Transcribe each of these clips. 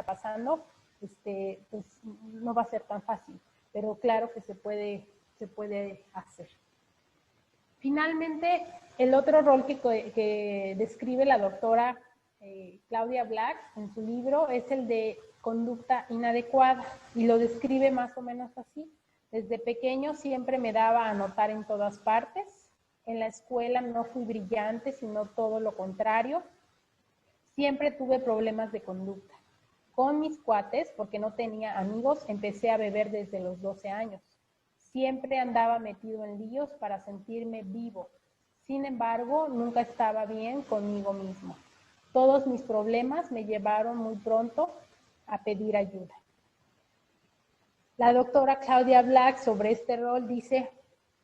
pasando, pues no va a ser tan fácil, pero claro que se puede hacer. Finalmente, el otro rol que describe la doctora Claudia Black en su libro es el de conducta inadecuada, y lo describe más o menos así. Desde pequeño siempre me daba a notar en todas partes. En la escuela no fui brillante, sino todo lo contrario. Siempre tuve problemas de conducta. Con mis cuates, porque no tenía amigos, empecé a beber desde los 12 años. Siempre andaba metido en líos para sentirme vivo. Sin embargo, nunca estaba bien conmigo mismo. Todos mis problemas me llevaron muy pronto a pedir ayuda. La doctora Claudia Black sobre este rol dice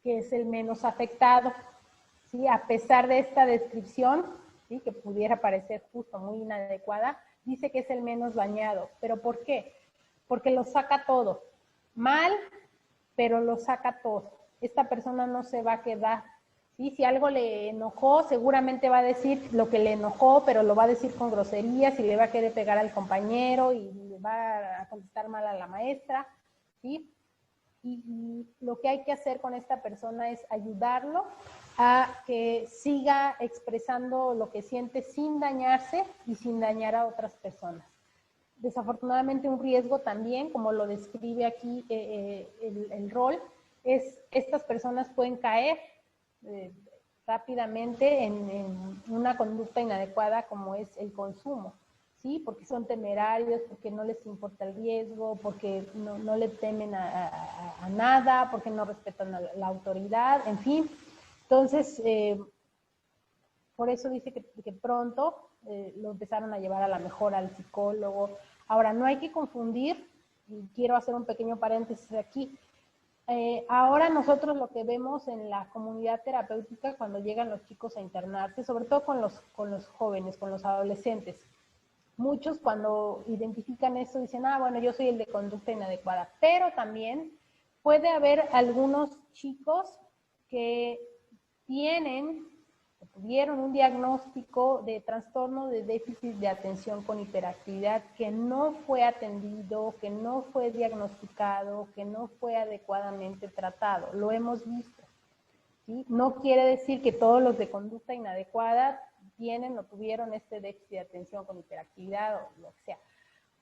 que es el menos afectado, ¿sí? A pesar de esta descripción, ¿sí?, que pudiera parecer justo muy inadecuada, dice que es el menos dañado. ¿Pero por qué? Porque lo saca todo. Mal, pero lo saca todo. Esta persona no se va a quedar, ¿sí? Si algo le enojó, seguramente va a decir lo que le enojó, pero lo va a decir con groserías y le va a querer pegar al compañero y le va a contestar mal a la maestra, ¿sí? Y lo que hay que hacer con esta persona es ayudarlo a que siga expresando lo que siente sin dañarse y sin dañar a otras personas. Desafortunadamente un riesgo también, como lo describe aquí el rol, es estas personas pueden caer rápidamente en una conducta inadecuada como es el consumo, ¿sí? Porque son temerarios, porque no les importa el riesgo, porque no le temen a nada, porque no respetan a la autoridad, en fin. Entonces, por eso dice que pronto lo empezaron a llevar a la mejor al psicólogo. Ahora, no hay que confundir, y quiero hacer un pequeño paréntesis aquí. Ahora nosotros lo que vemos en la comunidad terapéutica cuando llegan los chicos a internarse, sobre todo con los jóvenes, con los adolescentes, muchos cuando identifican eso dicen, bueno, yo soy el de conducta inadecuada, pero también puede haber algunos chicos que tuvieron un diagnóstico de trastorno de déficit de atención con hiperactividad que no fue atendido, que no fue diagnosticado, que no fue adecuadamente tratado. Lo hemos visto, ¿sí? No quiere decir que todos los de conducta inadecuada tienen o tuvieron este déficit de atención con hiperactividad o lo que sea,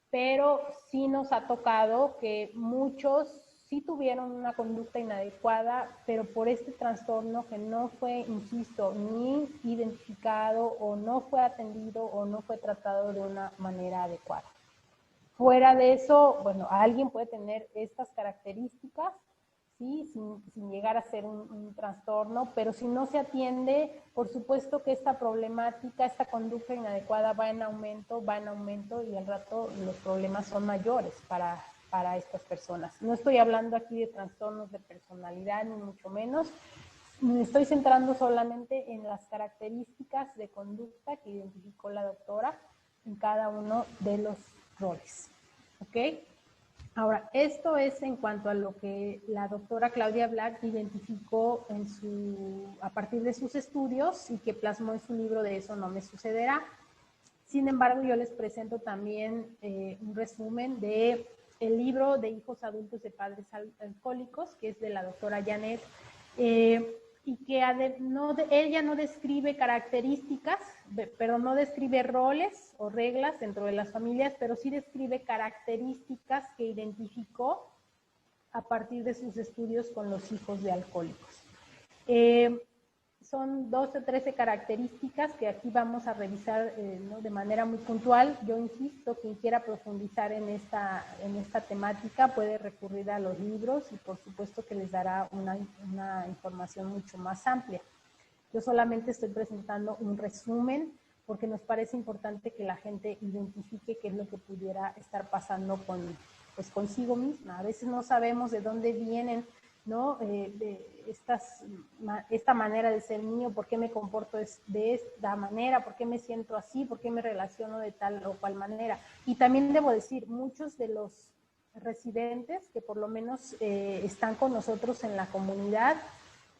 pero sí nos ha tocado que muchos sí tuvieron una conducta inadecuada, pero por este trastorno que no fue, insisto, ni identificado o no fue atendido o no fue tratado de una manera adecuada. Fuera de eso, bueno, alguien puede tener estas características, ¿sí? Sin llegar a ser un trastorno, pero si no se atiende, por supuesto que esta problemática, esta conducta inadecuada va en aumento y al rato los problemas son mayores para estas personas. No estoy hablando aquí de trastornos de personalidad, ni mucho menos. Me estoy centrando solamente en las características de conducta que identificó la doctora en cada uno de los roles. ¿Ok? Ahora, esto es en cuanto a lo que la doctora Claudia Black identificó a partir de sus estudios y que plasmó en su libro de Eso no me sucederá. Sin embargo, yo les presento también un resumen de el libro de Hijos Adultos de Padres Alcohólicos, que es de la doctora Janet, y que ella no describe características, pero no describe roles o reglas dentro de las familias, pero sí describe características que identificó a partir de sus estudios con los hijos de alcohólicos. Son 12 o 13 características que aquí vamos a revisar ¿no? de manera muy puntual. Yo insisto, quien quiera profundizar en esta temática puede recurrir a los libros y por supuesto que les dará una información mucho más amplia. Yo solamente estoy presentando un resumen porque nos parece importante que la gente identifique qué es lo que pudiera estar pasando consigo misma. A veces no sabemos de dónde vienen, ¿no? Esta manera de ser mío, por qué me comporto de esta manera, por qué me siento así, por qué me relaciono de tal o cual manera. Y también debo decir, muchos de los residentes que por lo menos están con nosotros en la comunidad,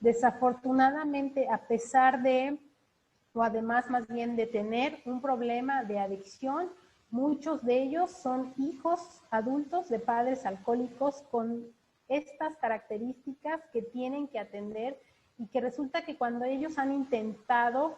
desafortunadamente, a pesar de, o además más bien de tener un problema de adicción, Muchos de ellos son hijos adultos de padres alcohólicos con estas características que tienen que atender y que resulta que cuando ellos han intentado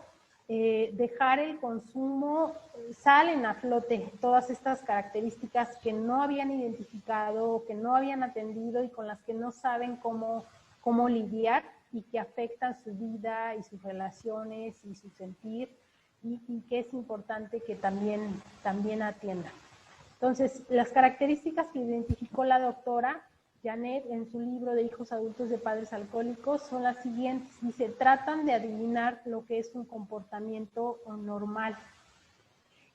dejar el consumo, salen a flote todas estas características que no habían identificado, que no habían atendido y con las que no saben cómo lidiar y que afectan su vida y sus relaciones y su sentir y que es importante que también atiendan. Entonces, las características que identificó la doctora Janet en su libro de Hijos Adultos de Padres Alcohólicos son las siguientes. Dice, tratan de adivinar lo que es un comportamiento normal.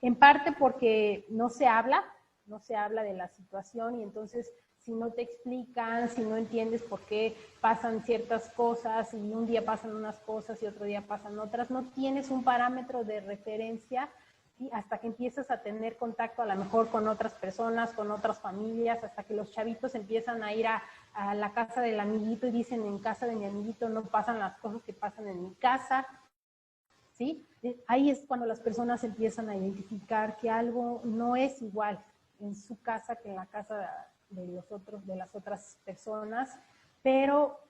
En parte porque no se habla de la situación y entonces si no te explican, si no entiendes por qué pasan ciertas cosas y un día pasan unas cosas y otro día pasan otras, no tienes un parámetro de referencia, ¿sí? Hasta que empiezas a tener contacto a lo mejor con otras personas, con otras familias, hasta que los chavitos empiezan a ir a la casa del amiguito y dicen, en casa de mi amiguito no pasan las cosas que pasan en mi casa, ¿sí? Ahí es cuando las personas empiezan a identificar que algo no es igual en su casa que en la casa de las otras personas, pero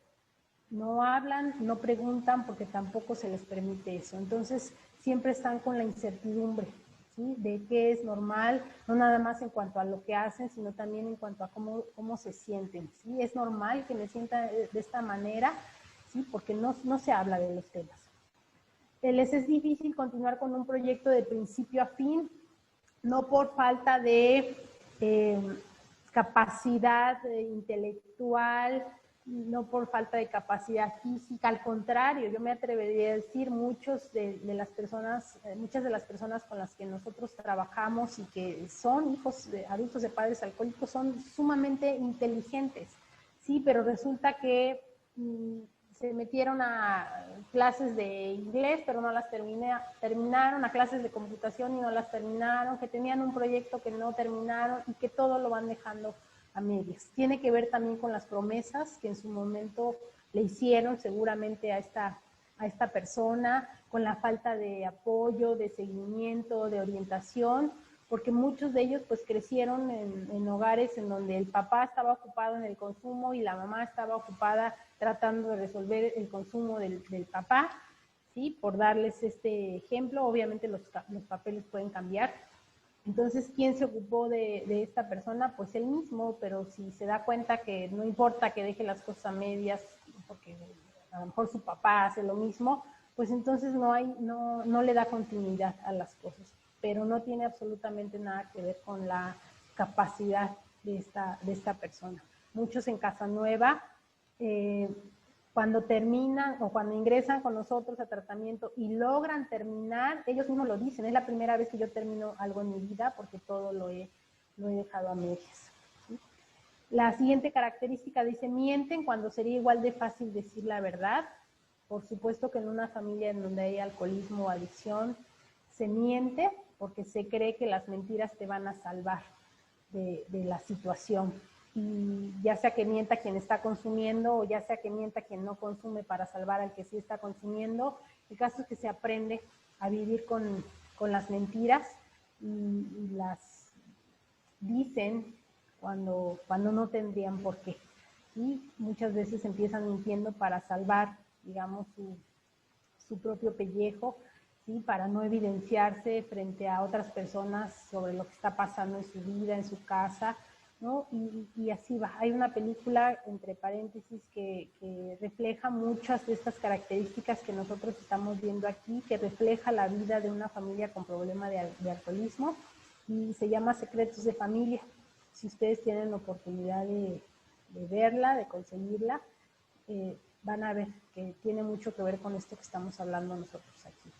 no hablan, no preguntan porque tampoco se les permite eso. Entonces, siempre están con la incertidumbre, ¿sí? De qué es normal, no nada más en cuanto a lo que hacen, sino también en cuanto a cómo se sienten, ¿sí? Es normal que me sienta de esta manera, ¿sí? Porque no se habla de los temas. Les es difícil continuar con un proyecto de principio a fin, no por falta de capacidad intelectual, no por falta de capacidad física, al contrario, yo me atrevería a decir muchas de las personas con las que nosotros trabajamos y que son hijos de adultos de padres alcohólicos son sumamente inteligentes, sí, pero resulta que se metieron a clases de inglés, pero no las terminaron, a clases de computación y no las terminaron, que tenían un proyecto que no terminaron y que todo lo van dejando a medias. Tiene que ver también con las promesas que en su momento le hicieron seguramente a esta persona, con la falta de apoyo, de seguimiento, de orientación, porque muchos de ellos pues crecieron en hogares en donde el papá estaba ocupado en el consumo y la mamá estaba ocupada tratando de resolver el consumo del papá, ¿sí? Por darles este ejemplo, obviamente los papeles pueden cambiar. Entonces, ¿quién se ocupó de esta persona? Pues él mismo, pero si se da cuenta que no importa que deje las cosas a medias, porque a lo mejor su papá hace lo mismo, pues entonces no le da continuidad a las cosas, pero no tiene absolutamente nada que ver con la capacidad de esta persona. Muchos en Casa Nueva, cuando terminan o cuando ingresan con nosotros a tratamiento y logran terminar, ellos mismos lo dicen, es la primera vez que yo termino algo en mi vida porque todo lo he dejado a medias. ¿Sí? La siguiente característica dice, mienten cuando sería igual de fácil decir la verdad. Por supuesto que en una familia en donde hay alcoholismo o adicción, se miente porque se cree que las mentiras te van a salvar de la situación. Y ya sea que mienta quien está consumiendo o ya sea que mienta quien no consume para salvar al que sí está consumiendo, el caso es que se aprende a vivir con las mentiras y las dicen cuando no tendrían por qué. Y muchas veces empiezan mintiendo para salvar, digamos, su propio pellejo, ¿sí? Para no evidenciarse frente a otras personas sobre lo que está pasando en su vida, en su casa, ¿no? Y así va. Hay una película, entre paréntesis, que refleja muchas de estas características que nosotros estamos viendo aquí, que refleja la vida de una familia con problema de alcoholismo, y se llama Secretos de Familia. Si ustedes tienen la oportunidad de verla, de conseguirla, van a ver que tiene mucho que ver con esto que estamos hablando nosotros aquí.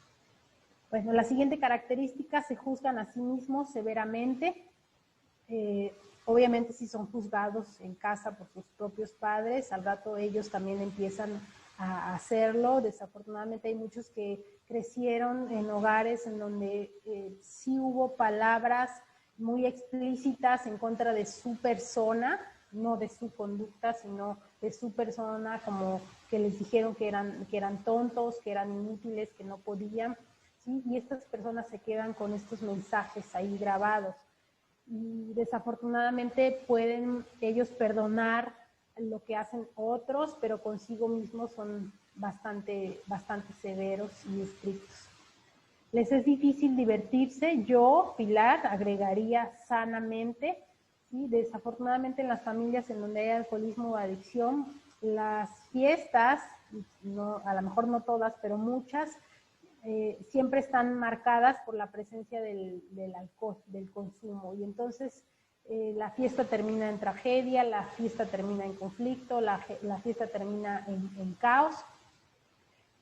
Bueno, la siguiente característica, se juzgan a sí mismos severamente. Obviamente si son juzgados en casa por sus propios padres, al rato ellos también empiezan a hacerlo. Desafortunadamente hay muchos que crecieron en hogares en donde sí hubo palabras muy explícitas en contra de su persona, no de su conducta, sino de su persona, como que les dijeron que eran tontos, que eran inútiles, que no podían, ¿sí? Y estas personas se quedan con estos mensajes ahí grabados. y desafortunadamente pueden ellos perdonar lo que hacen otros, pero consigo mismos son bastante severos y estrictos. Les es difícil divertirse. Yo, Pilar, agregaría sanamente. ¿Sí? Desafortunadamente en las familias en donde hay alcoholismo o adicción, las fiestas, no, a lo mejor no todas, pero muchas, siempre están marcadas por la presencia del alcohol, del consumo. Y entonces la fiesta termina en tragedia, la fiesta termina en conflicto, la fiesta termina en caos.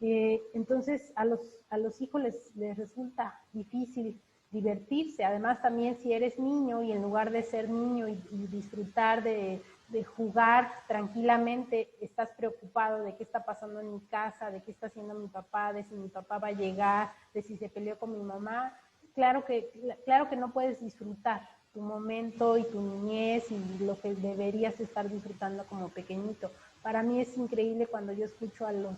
Entonces a los hijos les resulta difícil divertirse. Además también si eres niño y en lugar de ser niño y disfrutar de jugar tranquilamente, estás preocupado de qué está pasando en mi casa, de qué está haciendo mi papá, de si mi papá va a llegar, de si se peleó con mi mamá, claro que no puedes disfrutar tu momento y tu niñez y lo que deberías estar disfrutando como pequeñito. Para mí es increíble cuando yo escucho a los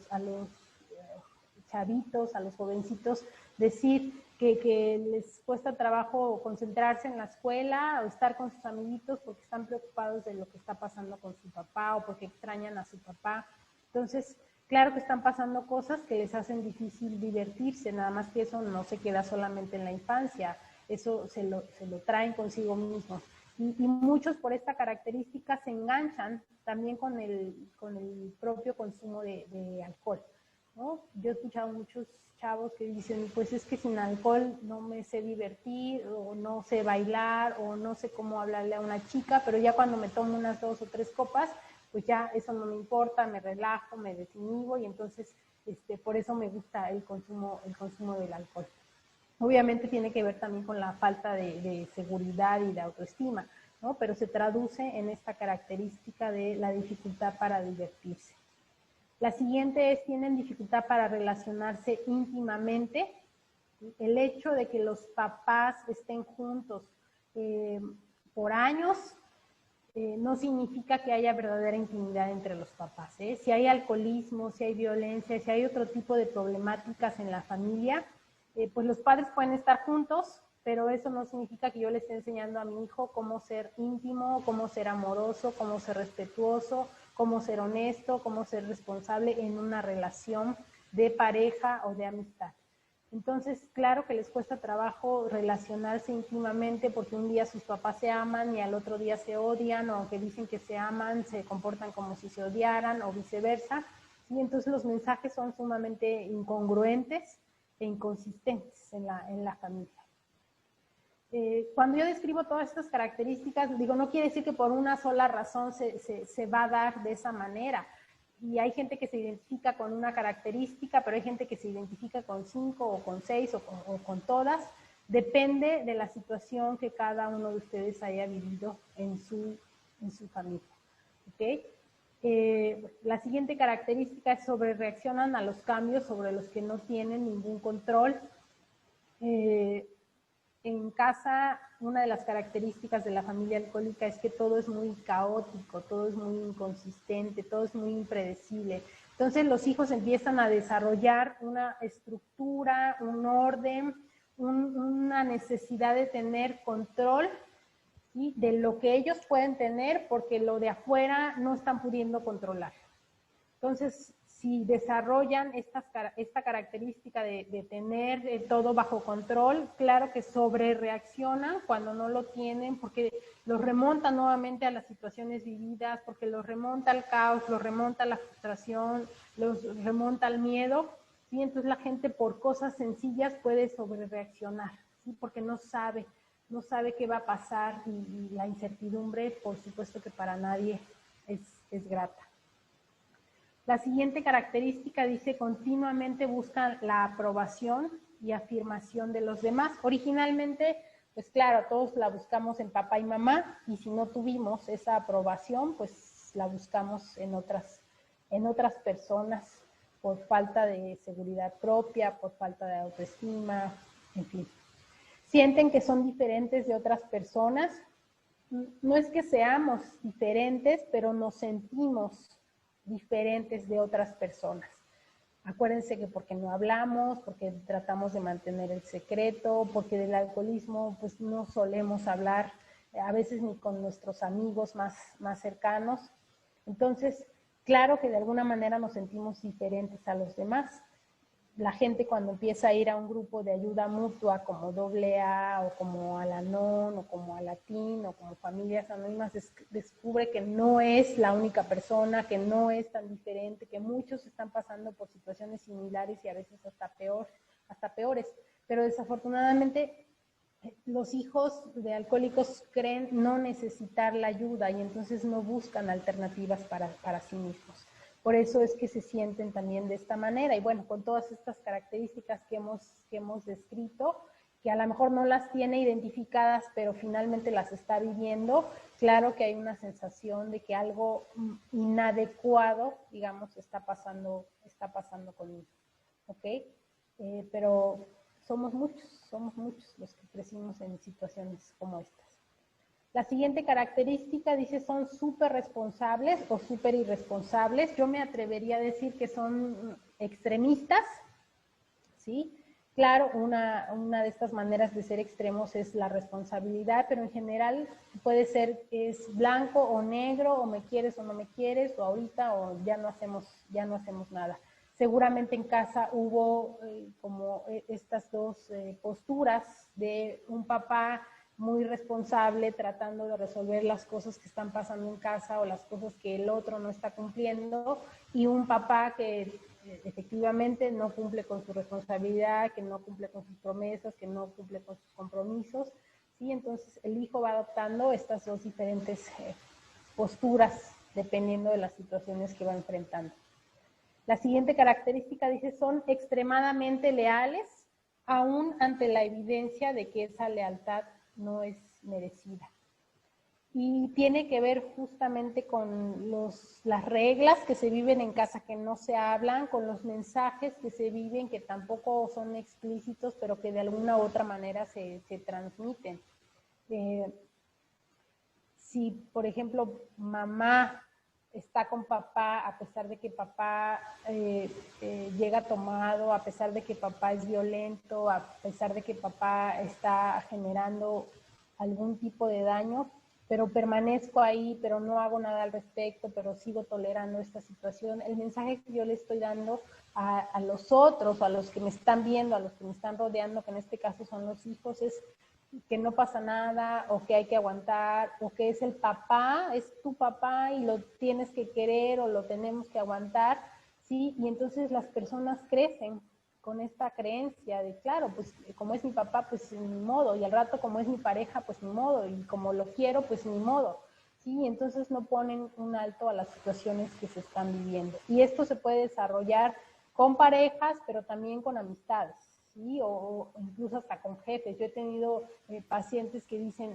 chavitos, a los jovencitos, decir que les cuesta trabajo concentrarse en la escuela o estar con sus amiguitos porque están preocupados de lo que está pasando con su papá o porque extrañan a su papá. Entonces, claro que están pasando cosas que les hacen difícil divertirse, nada más que eso no se queda solamente en la infancia, eso se lo traen consigo mismos. Y muchos por esta característica se enganchan también con el propio consumo de alcohol, ¿no? Yo he escuchado muchos chavos que dicen, pues es que sin alcohol no me sé divertir, o no sé bailar, o no sé cómo hablarle a una chica, pero ya cuando me tomo unas 2 o 3 copas, pues ya eso no me importa, me relajo, me desinhibo, y entonces por eso me gusta el consumo del alcohol. Obviamente tiene que ver también con la falta de seguridad y de autoestima, ¿no? Pero se traduce en esta característica de la dificultad para divertirse. La siguiente es, tienen dificultad para relacionarse íntimamente. El hecho de que los papás estén juntos por años no significa que haya verdadera intimidad entre los papás. Si hay alcoholismo, si hay violencia, si hay otro tipo de problemáticas en la familia, pues los padres pueden estar juntos, pero eso no significa que yo le esté enseñando a mi hijo cómo ser íntimo, cómo ser amoroso, cómo ser respetuoso, cómo ser honesto, cómo ser responsable en una relación de pareja o de amistad. Entonces, claro que les cuesta trabajo relacionarse íntimamente porque un día sus papás se aman y al otro día se odian, o aunque dicen que se aman, se comportan como si se odiaran o viceversa. Y entonces los mensajes son sumamente incongruentes e inconsistentes en la familia. Cuando yo describo todas estas características, digo, no quiere decir que por una sola razón se va a dar de esa manera. Y hay gente que se identifica con una característica, pero hay gente que se identifica con 5 o con 6 o con todas. Depende de la situación que cada uno de ustedes haya vivido en su familia. ¿Okay? La siguiente característica es sobre reaccionan a los cambios sobre los que no tienen ningún control. En casa, una de las características de la familia alcohólica es que todo es muy caótico, todo es muy inconsistente, todo es muy impredecible. Entonces los hijos empiezan a desarrollar una estructura, un orden, una necesidad de tener control, ¿sí?, de lo que ellos pueden tener porque lo de afuera no están pudiendo controlar. Entonces, si desarrollan esta característica de tener todo bajo control, claro que sobrereaccionan cuando no lo tienen, porque los remonta nuevamente a las situaciones vividas, porque los remonta al caos, los remonta a la frustración, los remonta al miedo, ¿sí? Entonces la gente por cosas sencillas puede sobrereaccionar, ¿sí? Porque no sabe qué va a pasar, y la incertidumbre, por supuesto que para nadie es grata. La siguiente característica dice, continuamente buscan la aprobación y afirmación de los demás. Originalmente, pues claro, todos la buscamos en papá y mamá, y si no tuvimos esa aprobación, pues la buscamos en otras personas, por falta de seguridad propia, por falta de autoestima, en fin. Sienten que son diferentes de otras personas. No es que seamos diferentes, pero nos sentimos diferentes de otras personas. Acuérdense que porque no hablamos, porque tratamos de mantener el secreto, porque del alcoholismo pues no solemos hablar a veces ni con nuestros amigos más cercanos. Entonces, claro que de alguna manera nos sentimos diferentes a los demás. La gente cuando empieza a ir a un grupo de ayuda mutua como AA o como Al-Anon o como Alatín o como Familias Anónimas, descubre que no es la única persona, que no es tan diferente, que muchos están pasando por situaciones similares y a veces hasta peores. Pero desafortunadamente los hijos de alcohólicos creen no necesitar la ayuda y entonces no buscan alternativas para sí mismos. Por eso es que se sienten también de esta manera. Y bueno, con todas estas características que hemos descrito, que a lo mejor no las tiene identificadas, pero finalmente las está viviendo, claro que hay una sensación de que algo inadecuado, digamos, está pasando conmigo. ¿Ok? Pero somos muchos los que crecimos en situaciones como estas. La siguiente característica dice son súper responsables o súper irresponsables. Yo me atrevería a decir que son extremistas, ¿sí? Claro, una de estas maneras de ser extremos es la responsabilidad, pero en general puede ser que es blanco o negro, o me quieres o no me quieres, o ahorita o ya no hacemos nada. Seguramente en casa hubo como estas dos posturas de un papá muy responsable tratando de resolver las cosas que están pasando en casa o las cosas que el otro no está cumpliendo, y un papá que efectivamente no cumple con su responsabilidad, que no cumple con sus promesas, que no cumple con sus compromisos, ¿sí? Entonces el hijo va adoptando estas dos diferentes posturas dependiendo de las situaciones que va enfrentando. La siguiente característica dice son extremadamente leales aún ante la evidencia de que esa lealtad no es merecida. Y tiene que ver justamente con las reglas que se viven en casa que no se hablan, con los mensajes que se viven que tampoco son explícitos, pero que de alguna u otra manera se transmiten. Si, por ejemplo, mamá está con papá, a pesar de que papá llega tomado, a pesar de que papá es violento, a pesar de que papá está generando algún tipo de daño, pero permanezco ahí, pero no hago nada al respecto, pero sigo tolerando esta situación. El mensaje que yo le estoy dando a los otros, a los que me están viendo, a los que me están rodeando, que en este caso son los hijos, es que no pasa nada, o que hay que aguantar, o que es el papá, es tu papá y lo tienes que querer o lo tenemos que aguantar, ¿sí? Y entonces las personas crecen con esta creencia de, claro, pues como es mi papá, pues ni modo, y al rato como es mi pareja, pues ni modo, y como lo quiero, pues ni modo, ¿sí? Entonces no ponen un alto a las situaciones que se están viviendo. Y esto se puede desarrollar con parejas, pero también con amistades, ¿sí? O incluso hasta con jefes. Yo he tenido pacientes que dicen,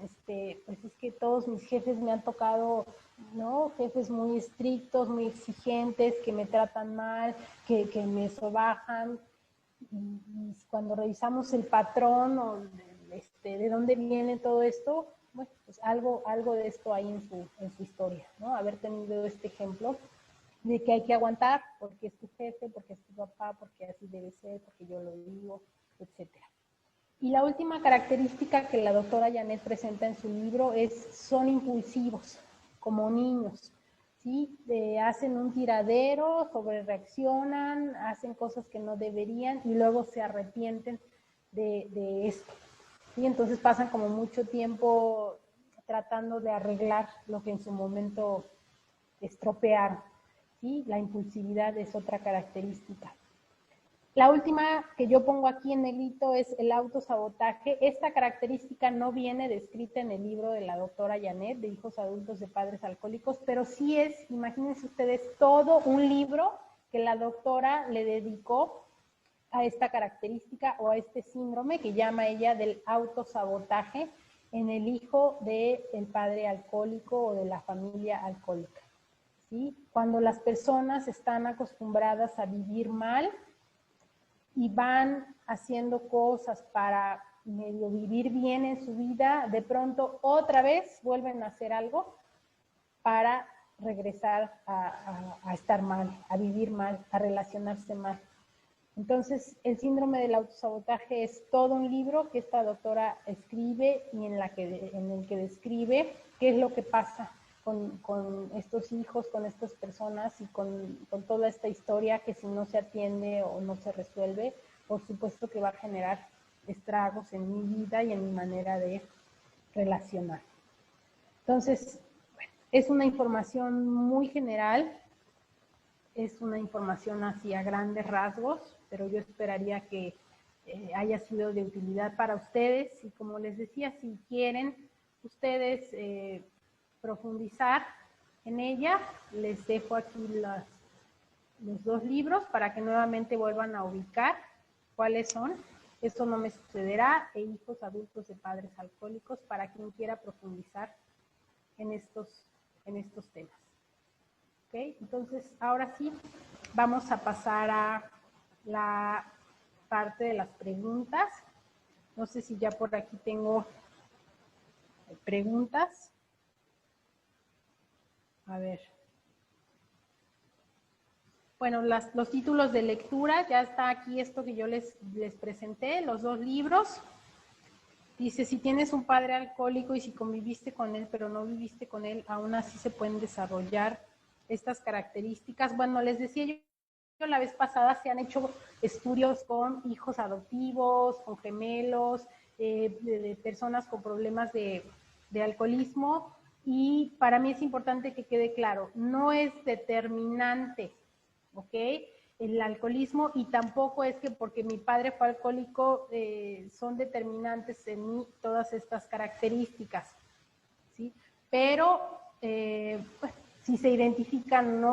pues es que todos mis jefes me han tocado, ¿no? Jefes muy estrictos, muy exigentes, que me tratan mal, que me sobajan. Y cuando revisamos el patrón o de dónde viene todo esto, bueno, pues algo de esto hay en su historia, ¿no? Haber tenido este ejemplo de que hay que aguantar porque es tu jefe, porque es tu papá, porque así debe ser, porque yo lo digo, etc. Y la última característica que la doctora Janet presenta en su libro es son impulsivos, como niños. ¿Sí? Hacen un tiradero, sobrereaccionan, hacen cosas que no deberían y luego se arrepienten de esto. ¿Sí? Entonces pasan como mucho tiempo tratando de arreglar lo que en su momento estropearon. ¿Sí? La impulsividad es otra característica. La última que yo pongo aquí en negrito es el autosabotaje. Esta característica no viene descrita en el libro de la doctora Janet, de Hijos Adultos de Padres Alcohólicos, pero sí es, imagínense ustedes, todo un libro que la doctora le dedicó a esta característica o a este síndrome que llama ella del autosabotaje en el hijo del padre alcohólico o de la familia alcohólica. ¿Sí? Cuando las personas están acostumbradas a vivir mal, y van haciendo cosas para medio vivir bien en su vida, de pronto otra vez vuelven a hacer algo para regresar a estar mal, a vivir mal, a relacionarse mal. Entonces, el síndrome del autosabotaje es todo un libro que esta doctora escribe y en el que describe qué es lo que pasa con estos hijos, con estas personas y con toda esta historia que si no se atiende o no se resuelve, por supuesto que va a generar estragos en mi vida y en mi manera de relacionar. Entonces, bueno, es una información muy general, es una información así a grandes rasgos, pero yo esperaría que haya sido de utilidad para ustedes y como les decía, si quieren ustedes profundizar en ella, les dejo aquí los dos libros para que nuevamente vuelvan a ubicar cuáles son. Esto no me sucederá e hijos adultos de padres alcohólicos para quien quiera profundizar en estos temas. ¿Okay? Entonces, ahora sí, vamos a pasar a la parte de las preguntas. No sé si ya por aquí tengo preguntas. A ver. Bueno, los títulos de lectura, ya está aquí esto que yo les presenté, los dos libros. Dice, si tienes un padre alcohólico y si conviviste con él, pero no viviste con él, aún así se pueden desarrollar estas características. Bueno, les decía yo la vez pasada, se han hecho estudios con hijos adoptivos, con gemelos, de personas con problemas de alcoholismo, y para mí es importante que quede claro, no es determinante, ¿ok? El alcoholismo, y tampoco es que porque mi padre fue alcohólico son determinantes en mí todas estas características, ¿sí? Pero, pues, si se identifican,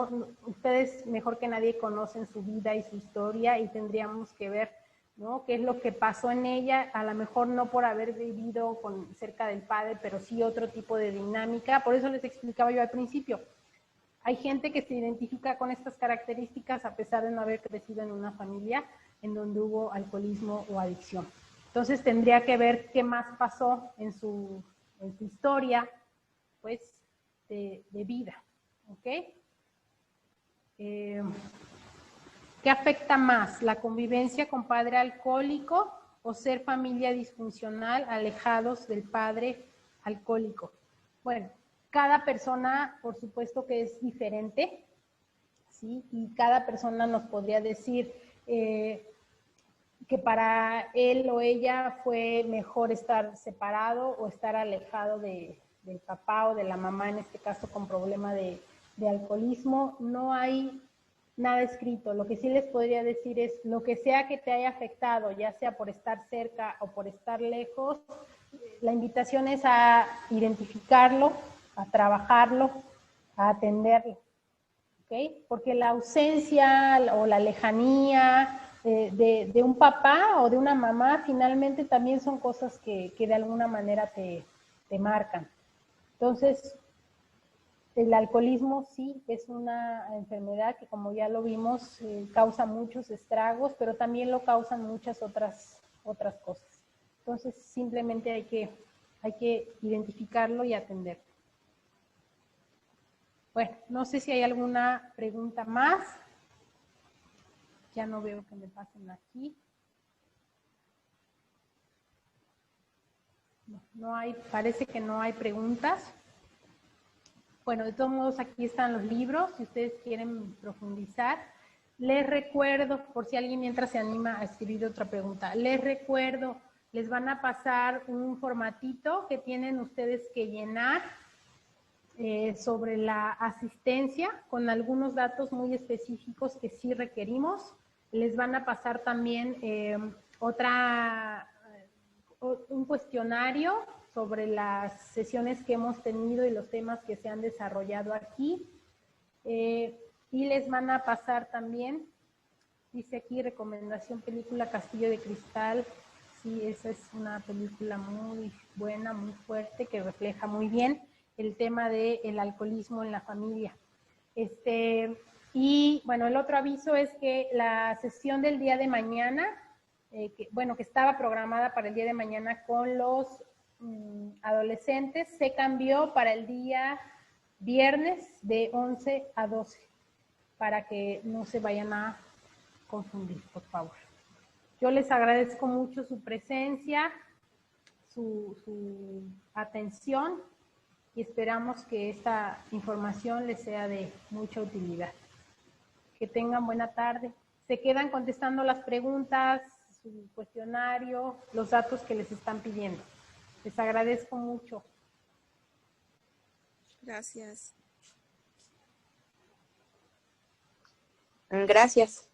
ustedes mejor que nadie conocen su vida y su historia y tendríamos que ver, ¿no? Qué es lo que pasó en ella, a lo mejor no por haber vivido cerca del padre, pero sí otro tipo de dinámica. Por eso les explicaba yo al principio. Hay gente que se identifica con estas características a pesar de no haber crecido en una familia en donde hubo alcoholismo o adicción. Entonces tendría que ver qué más pasó en su historia, pues, de vida, ¿ok? ¿Qué afecta más? ¿La convivencia con padre alcohólico o ser familia disfuncional alejados del padre alcohólico? Bueno, cada persona, por supuesto que es diferente, ¿sí? Y cada persona nos podría decir que para él o ella fue mejor estar separado o estar alejado del papá o de la mamá, en este caso con problema de alcoholismo. No hay nada escrito. Lo que sí les podría decir es lo que sea que te haya afectado, ya sea por estar cerca o por estar lejos, la invitación es a identificarlo, a trabajarlo, a atenderlo, ¿ok? Porque la ausencia o la lejanía de un papá o de una mamá finalmente también son cosas que de alguna manera te marcan. Entonces, el alcoholismo sí es una enfermedad que, como ya lo vimos, causa muchos estragos, pero también lo causan muchas otras cosas. Entonces, simplemente hay que identificarlo y atenderlo. Bueno, no sé si hay alguna pregunta más. Ya no veo que me pasen aquí. No hay, parece que no hay preguntas. Bueno, de todos modos aquí están los libros, si ustedes quieren profundizar. Les recuerdo, por si alguien mientras se anima a escribir otra pregunta, les recuerdo, les van a pasar un formatito que tienen ustedes que llenar sobre la asistencia con algunos datos muy específicos que sí requerimos. Les van a pasar también un cuestionario sobre las sesiones que hemos tenido y los temas que se han desarrollado aquí. Y les van a pasar también, dice aquí, recomendación película Castillo de Cristal. Sí, esa es una película muy buena, muy fuerte, que refleja muy bien el tema del alcoholismo en la familia. Y bueno, el otro aviso es que la sesión del día de mañana, que estaba programada para el día de mañana con los adolescentes, se cambió para el día viernes de 11 a 12, para que no se vayan a confundir, por favor. Yo les agradezco mucho su presencia, su atención y esperamos que esta información les sea de mucha utilidad. Que tengan buena tarde. Se quedan contestando las preguntas, su cuestionario, los datos que les están pidiendo. Les agradezco mucho. Gracias. Gracias.